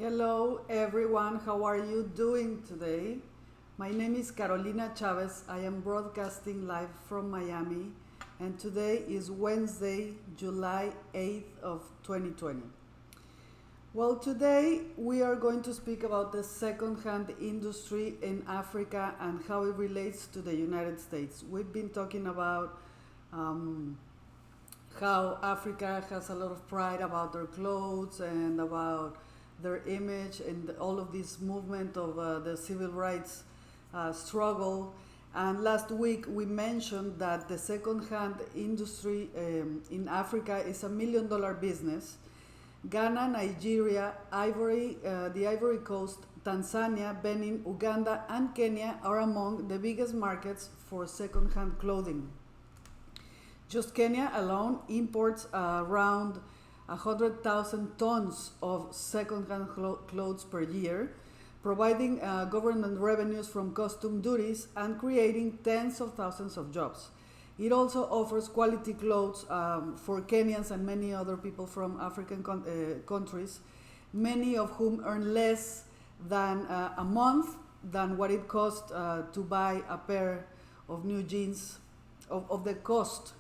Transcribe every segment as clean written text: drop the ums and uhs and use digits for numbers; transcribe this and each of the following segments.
Hello everyone, how are you doing today? My name is Carolina Chavez. I am broadcasting live from Miami, and today is Wednesday, July 8th of 2020. Well, today we are going to speak about the second-hand industry in Africa and how it relates to the United States. We've been talking about um, how Africa has a lot of pride about their clothes and about their image and all of this movement of the civil rights struggle. And last week we mentioned that the second-hand industry in Africa is $1 million business. Ghana, Nigeria, the Ivory Coast, Tanzania, Benin, Uganda, and Kenya are among the biggest markets for second-hand clothing. Just Kenya alone imports around 100,000 tons of second-hand clothes per year, providing government revenues from custom duties and creating tens of thousands of jobs. It also offers quality clothes for Kenyans and many other people from African countries, many of whom earn less than a month than what it costs to buy a pair of new jeans, of the cost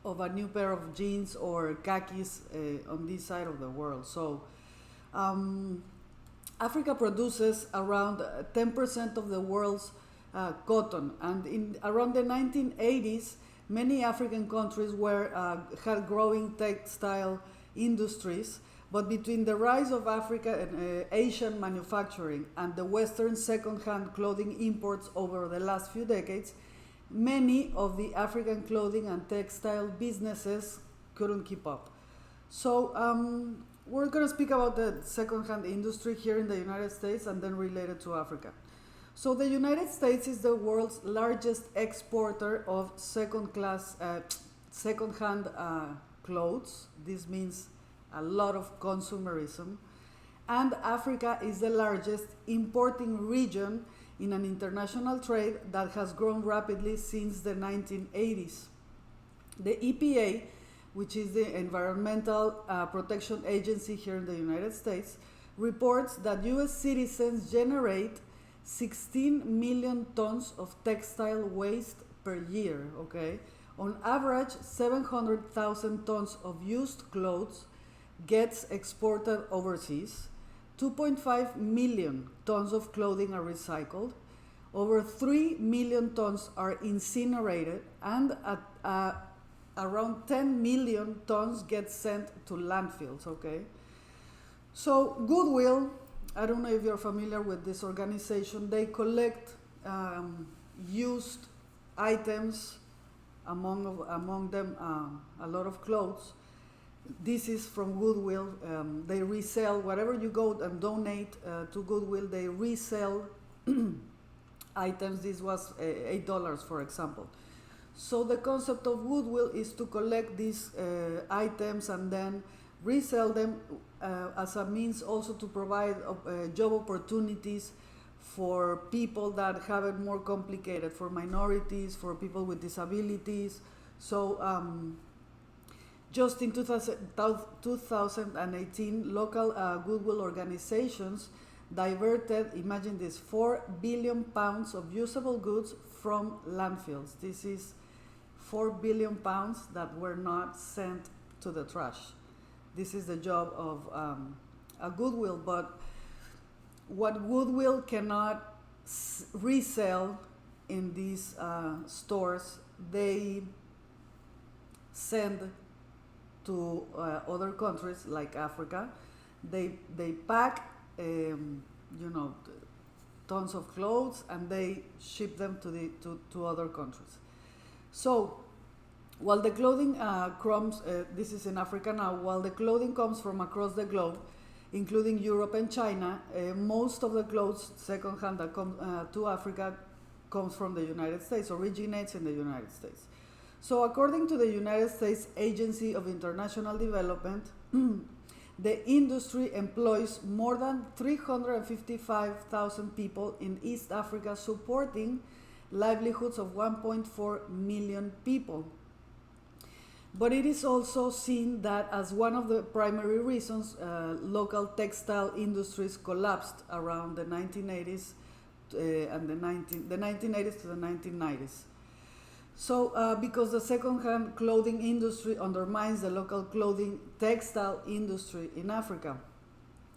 of a new pair of jeans or khakis on this side of the world. So Africa produces around 10% of the world's cotton, and in around the 1980s, many African countries had growing textile industries. But between the rise of Africa and Asian manufacturing and the Western second-hand clothing imports over the last few decades, many of the African clothing and textile businesses couldn't keep up. So we're going to speak about the second-hand industry here in the United States and then related to Africa. So the United States is the world's largest exporter of second-hand clothes. This means a lot of consumerism. And Africa is the largest importing region in an international trade that has grown rapidly since the 1980s. The EPA, which is the Environmental Protection Agency here in the United States, reports that US citizens generate 16 million tons of textile waste per year, okay? On average, 700,000 tons of used clothes gets exported overseas. 2.5 million tons of clothing are recycled, over 3 million tons are incinerated, and around 10 million tons get sent to landfills, okay? So Goodwill, I don't know if you're familiar with this organization, they collect used items, among them a lot of clothes. This is from Goodwill. They resell whatever you go and donate to Goodwill. They resell items. This was $8, for example. So the concept of Goodwill is to collect these items and then resell them as a means also to provide job opportunities for people that have it more complicated, for minorities, for people with disabilities. So just in 2018, local Goodwill organizations diverted, imagine this, 4 billion pounds of usable goods from landfills. This is 4 billion pounds that were not sent to the trash. This is the job of a Goodwill, but what Goodwill cannot resell in these stores, they send to other countries like Africa. They pack tons of clothes and they ship them to other countries. So while the clothing comes, this is in Africa now, while the clothing comes from across the globe, including Europe and China, most of the clothes secondhand that come to Africa comes from the United States, originates in the United States. So according to the United States Agency of International Development, the industry employs more than 355,000 people in East Africa, supporting livelihoods of 1.4 million people. But it is also seen that as one of the primary reasons local textile industries collapsed around the 1980s and the 1980s to the 1990s. So, because the second-hand clothing industry undermines the local clothing textile industry in Africa.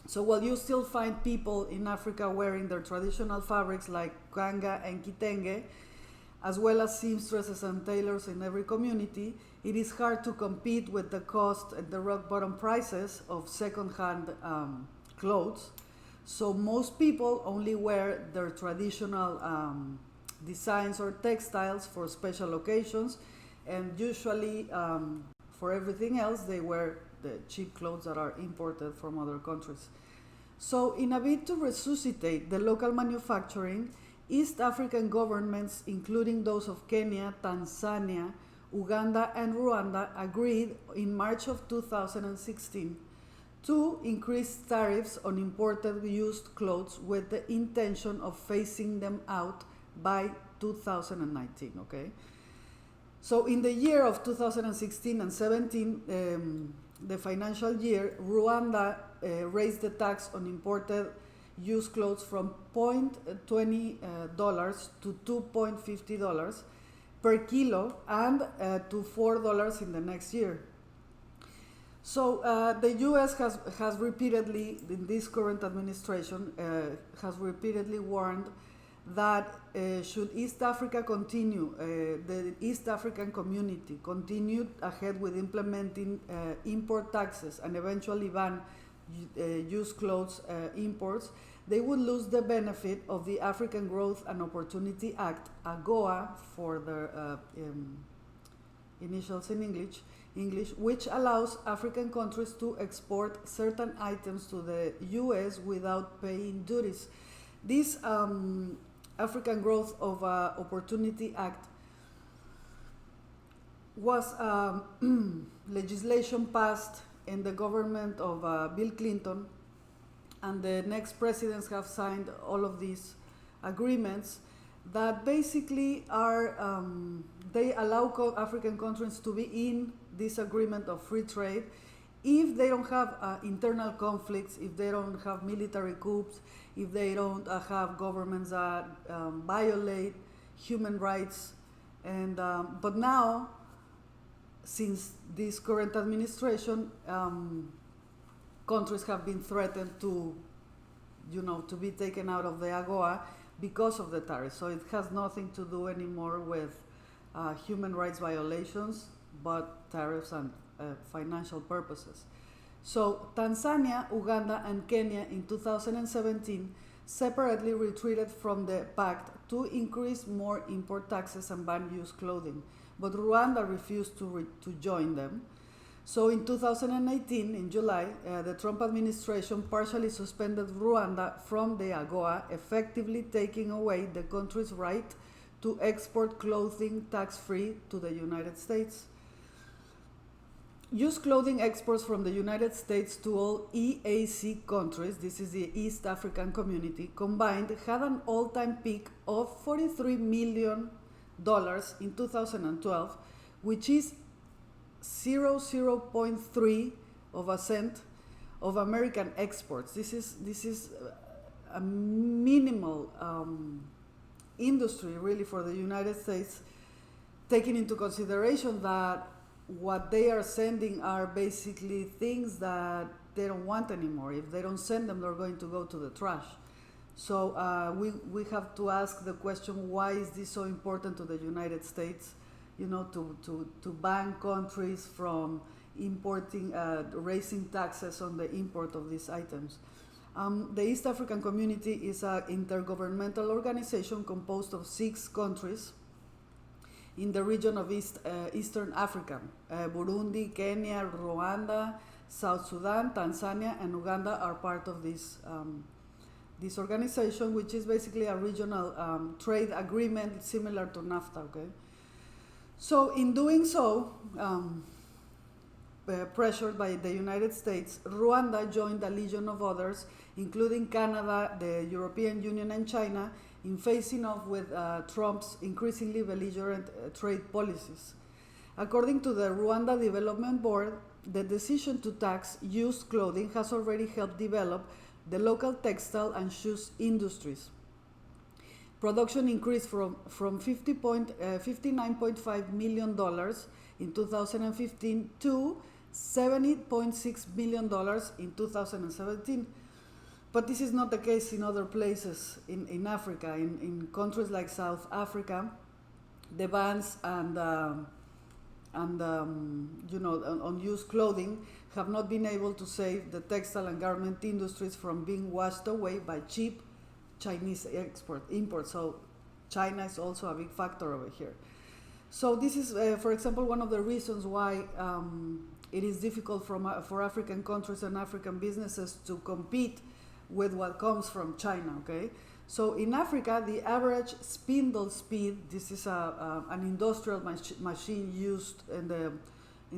So while you still find people in Africa wearing their traditional fabrics like kanga and kitenge, as well as seamstresses and tailors in every community, it is hard to compete with the cost and the rock bottom prices of second-hand clothes. So most people only wear their traditional designs or textiles for special occasions, and usually for everything else they wear the cheap clothes that are imported from other countries. So in a bid to resuscitate the local manufacturing, East African governments, including those of Kenya, Tanzania, Uganda, and Rwanda, agreed in March of 2016 to increase tariffs on imported used clothes with the intention of phasing them out by 2019. Okay, so in the year of 2016 and 17, the financial year, Rwanda raised the tax on imported used clothes from $0.20 to $2.50 per kilo and to $4 in the next year. So the U.S. has repeatedly, in this current administration, has repeatedly warned that should East Africa continue, the East African community continue ahead with implementing import taxes and eventually ban used clothes imports, they would lose the benefit of the African Growth and Opportunity Act, AGOA for the initials in English, which allows African countries to export certain items to the U.S. without paying duties. This African Growth of Opportunity Act was legislation passed in the government of Bill Clinton, and the next presidents have signed all of these agreements that basically are, they allow African countries to be in this agreement of free trade if they don't have internal conflicts, if they don't have military coups, if they don't have governments that violate human rights. And but now, since this current administration, countries have been threatened to, to be taken out of the AGOA because of the tariffs. So it has nothing to do anymore with human rights violations, but tariffs and financial purposes. So Tanzania, Uganda, and Kenya in 2017 separately retreated from the pact to increase more import taxes and ban used clothing, but Rwanda refused to join them. So in 2018, in July, the Trump administration partially suspended Rwanda from the AGOA, effectively taking away the country's right to export clothing tax-free to the United States. Used clothing exports from the United States to all EAC countries, this is the East African Community, combined had an all-time peak of $43 million in 2012, which is 0.3 of a cent of American exports. This is a minimal industry really for the United States, taking into consideration that what they are sending are basically things that they don't want anymore. If they don't send them, they're going to go to the trash. So we have to ask the question, why is this so important to the United States? To ban countries from importing, raising taxes on the import of these items. The East African Community is an intergovernmental organization composed of 6 countries in the region of Eastern Africa. Burundi, Kenya, Rwanda, South Sudan, Tanzania, and Uganda are part of this organization, which is basically a regional trade agreement similar to NAFTA. Okay. So in doing so, pressured by the United States, Rwanda joined a legion of others, including Canada, the European Union, and China, in facing off with Trump's increasingly belligerent trade policies. According to the Rwanda Development Board, the decision to tax used clothing has already helped develop the local textile and shoes industries. Production increased from $59.5 million in 2015 to $70.6 million in 2017. But this is not the case in other places in Africa. In countries like South Africa, the bans and on used clothing have not been able to save the textile and garment industries from being washed away by cheap Chinese import. So China is also a big factor over here. So this is, for example, one of the reasons why it is difficult for African countries and African businesses to compete with what comes from China. Okay, so in Africa, the average spindle speed, this is an industrial machine used in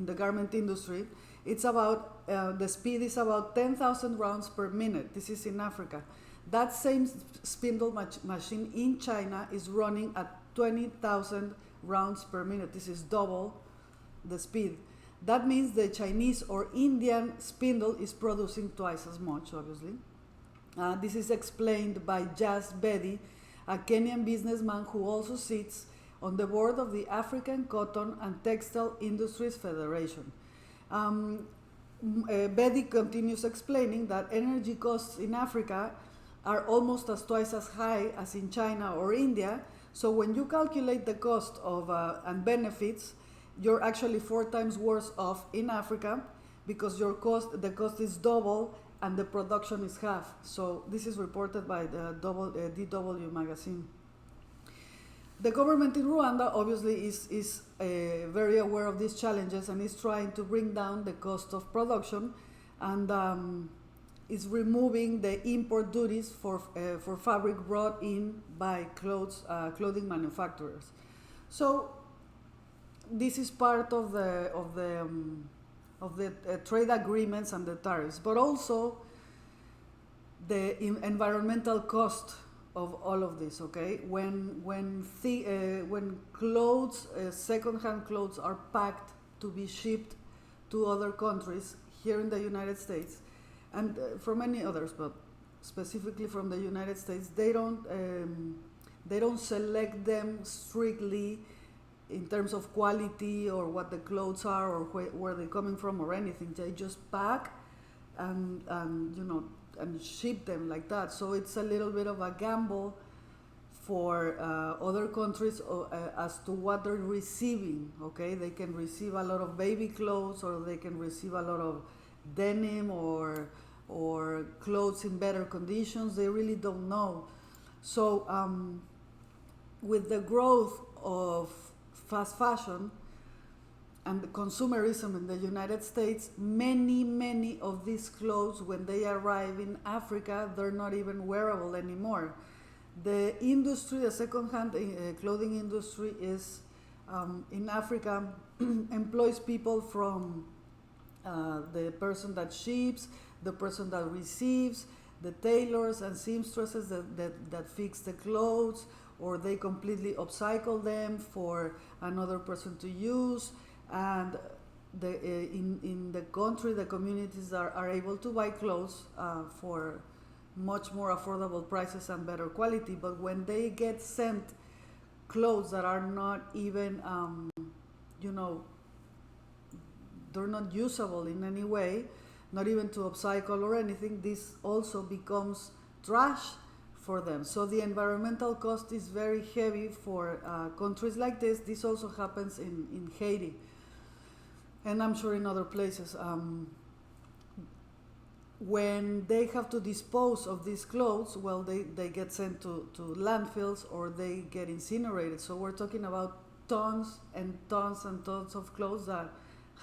the garment industry. It's about the speed is about 10,000 rounds per minute. This is in Africa. That same spindle machine in China is running at 20,000 rounds per minute. This is double the speed. That means the Chinese or Indian spindle is producing twice as much, obviously. This is explained by Jas Bedi, a Kenyan businessman who also sits on the board of the African Cotton and Textile Industries Federation. Bedi continues explaining that energy costs in Africa are almost twice as high as in China or India. So when you calculate the cost of and benefits, you're actually 4 times worse off in Africa because the cost is double and the production is half. So this is reported by the DW magazine. The government in Rwanda obviously is very aware of these challenges and is trying to bring down the cost of production and is removing the import duties for fabric brought in by clothing manufacturers. So this is part of the trade agreements and the tariffs, but also the environmental cost of all of this. Okay, when clothes, second-hand clothes, are packed to be shipped to other countries here in the United States, and from many others, but specifically from the United States, they don't select them strictly in terms of quality or what the clothes are or where they're coming from or anything. They just pack and ship them like that. So it's a little bit of a gamble for other countries as to what they're receiving. Okay, they can receive a lot of baby clothes, or they can receive a lot of denim or clothes in better conditions. They really don't know. So with the growth of fast fashion and the consumerism in the United States, many of these clothes, when they arrive in Africa, they're not even wearable anymore. The industry, the second-hand clothing industry, is in Africa employs people from the person that ships, the person that receives, the tailors and seamstresses that fix the clothes, or they completely upcycle them for another person to use. And in the country, the communities are able to buy clothes for much more affordable prices and better quality. But when they get sent clothes that are not even, they're not usable in any way, not even to upcycle or anything, this also becomes trash for them. So the environmental cost is very heavy for countries like this. This also happens in Haiti, and I'm sure in other places. When they have to dispose of these clothes, well, they get sent to landfills or they get incinerated. So we're talking about tons and tons and tons of clothes that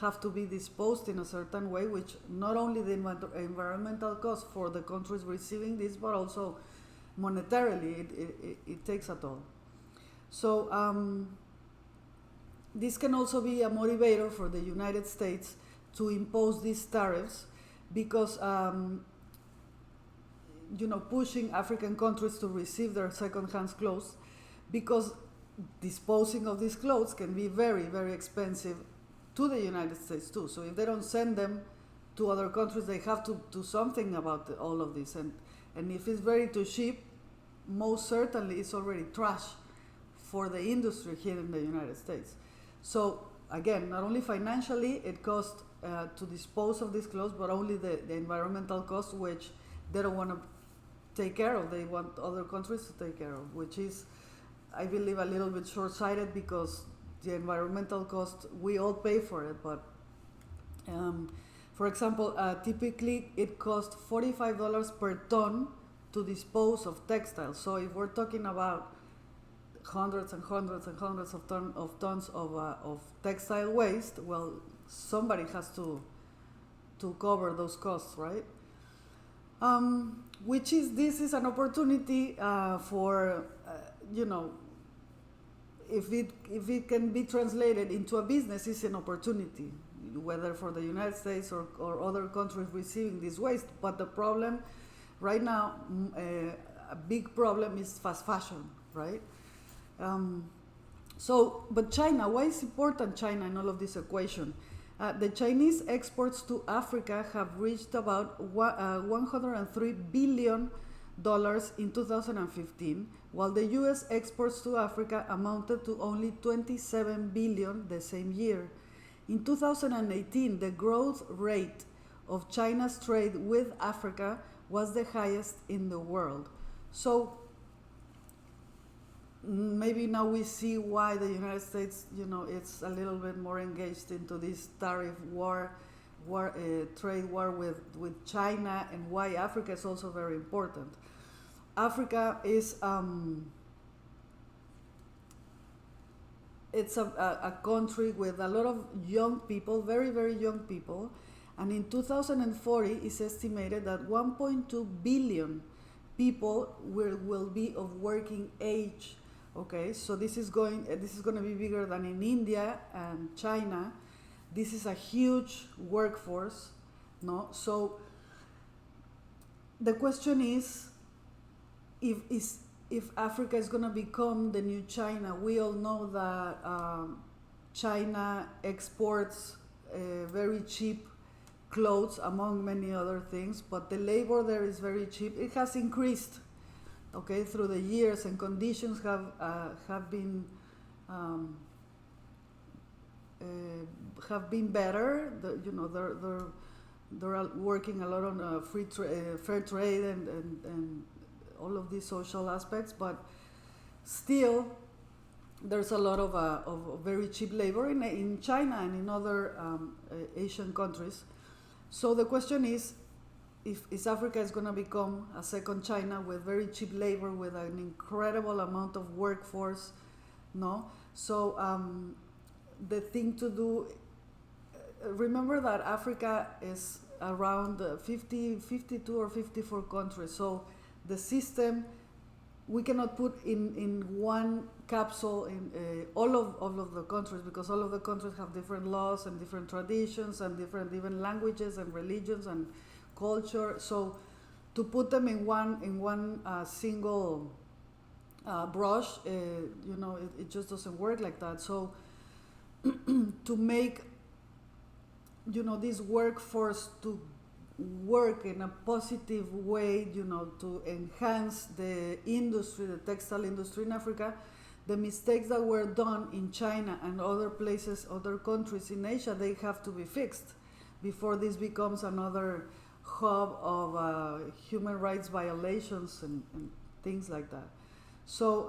have to be disposed in a certain way, which not only the environmental cost for the countries receiving this, but also monetarily it takes a toll. So this can also be a motivator for the United States to impose these tariffs, because pushing African countries to receive their second-hand clothes, because disposing of these clothes can be very, very expensive to the United States too. So if they don't send them to other countries, they have to do something about all of this. And if it's very too cheap, most certainly it's already trash for the industry here in the United States. So again, not only financially it costs to dispose of these clothes, but only the environmental cost, which they don't want to take care of. They want other countries to take care of, which is, I believe, a little bit short-sighted, because the environmental cost, we all pay for it. But for example, typically it costs $45 per ton to dispose of textiles. So if we're talking about hundreds and hundreds and hundreds of tons of textile waste, well, somebody has to cover those costs, right? This is an opportunity for if it can be translated into a business, it's an opportunity, whether for the United States or other countries receiving this waste. But the problem right now, a big problem, is fast fashion, right? But China, why is important China in all of this equation? The Chinese exports to Africa have reached about $103 billion in 2015, while the US exports to Africa amounted to only $27 billion the same year. In 2018, the growth rate of China's trade with Africa was the highest in the world. So maybe now we see why the United States, it's a little bit more engaged into this tariff trade war with China, and why Africa is also very important. Africa is it's a country with a lot of young people, very, very young people, and in 2040 it's estimated that 1.2 billion people will be of working age. Okay, so this is going to be bigger than in India and China. This is a huge workforce, no? So the question is, if Africa is going to become the new China. We all know that China exports very cheap clothes, among many other things, but the labor there is very cheap. It has increased, okay, through the years, and conditions have been better. They're working a lot on fair trade and all of these social aspects, but still there's a lot of very cheap labor in China and in other Asian countries. So the question is Africa is going to become a second China with very cheap labor, with an incredible amount of workforce, no? So the thing to do, remember that Africa is around 52 or 54 countries. So the system, we cannot put in one capsule in all of the countries, because all of the countries have different laws and different traditions and different even languages and religions and culture. So to put them in one single brush, it just doesn't work like that. So to make this workforce to work in a positive way, to enhance the industry, the textile industry in Africa, the mistakes that were done in China and other places, other countries in Asia, they have to be fixed before this becomes another hub of human rights violations and things like that. So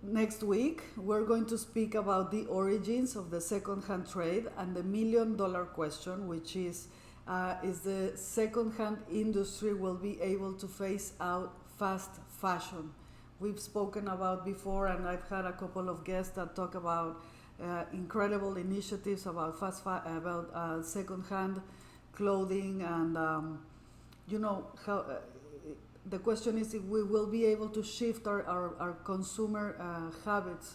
next week, we're going to speak about the origins of the second-hand trade and the $1 million question, which is the second-hand industry will be able to phase out fast fashion? We've spoken about before, and I've had a couple of guests that talk about incredible initiatives about second-hand clothing, and how. The question is if we will be able to shift our consumer habits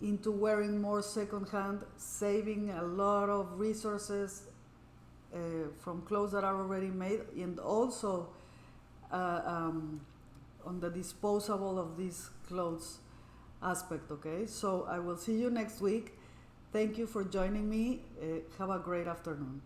into wearing more second-hand, saving a lot of resources from clothes that are already made, and also on the disposable of these clothes aspect. Okay, so I will see you next week. Thank you for joining me. Have a great afternoon.